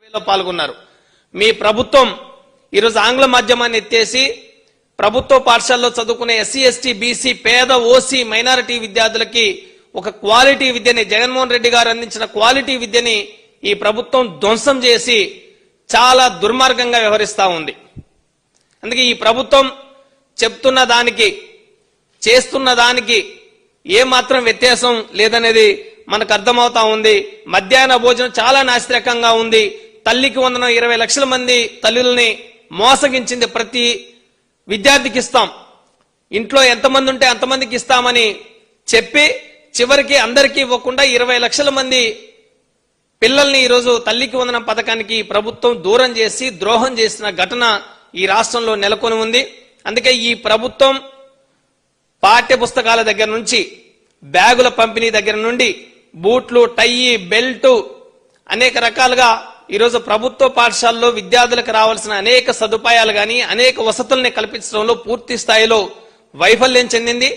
స్థాయిలో పాల్గొన్నారు. మీ ప్రభుత్వం ఈరోజు ఆంగ్ల మాధ్యమాన్ని ఎత్తేసి ప్రభుత్వ పాఠశాలలో చదువుకునే ఎస్సీ ఎస్టీ బీసీ పేద ఓసీ మైనారిటీ విద్యార్థులకి ఒక క్వాలిటీ విద్యని జగన్మోహన్ రెడ్డి గారు అందించిన క్వాలిటీ విద్యని ఈ ప్రభుత్వం ధ్వంసం చేసి చాలా దుర్మార్గంగా వ్యవహరిస్తా ఉంది. అందుకే ఈ ప్రభుత్వం చెప్తున్న దానికి చేస్తున్న దానికి ఏమాత్రం వ్యత్యాసం లేదనేది మనకు అర్థమవుతా ఉంది. మధ్యాహ్న భోజనం చాలా నాసిరకంగా ఉంది. తల్లికి వందనం 20 లక్షల మంది తల్లుల్ని మోసగించింది. ప్రతి విద్యార్థికి ఇస్తాం, ఇంట్లో ఎంతమంది ఉంటే అంతమందికి ఇస్తామని చెప్పి చివరికి అందరికీ ఇవ్వకుండా 20 లక్షల మంది పిల్లల్ని ఈరోజు తల్లికి వందనం పథకానికి ప్రభుత్వం దూరం చేసి ద్రోహం చేసిన ఘటన ఈ రాష్ట్రంలో నెలకొని ఉంది. అందుకే ఈ ప్రభుత్వం పాఠ్య పుస్తకాల దగ్గర నుంచి బ్యాగుల పంపిణీ దగ్గర నుండి బూట్లు టై బెల్ట్ అనేక రకాలుగా ఈరోజు ప్రభుత్వ పాఠశాలలో విద్యార్థులకు రావాల్సిన అనేక సదుపాయాలు గాని అనేక వసతుల్ని కల్పించడంలో పూర్తి స్థాయిలో వైఫల్యం చెందింది.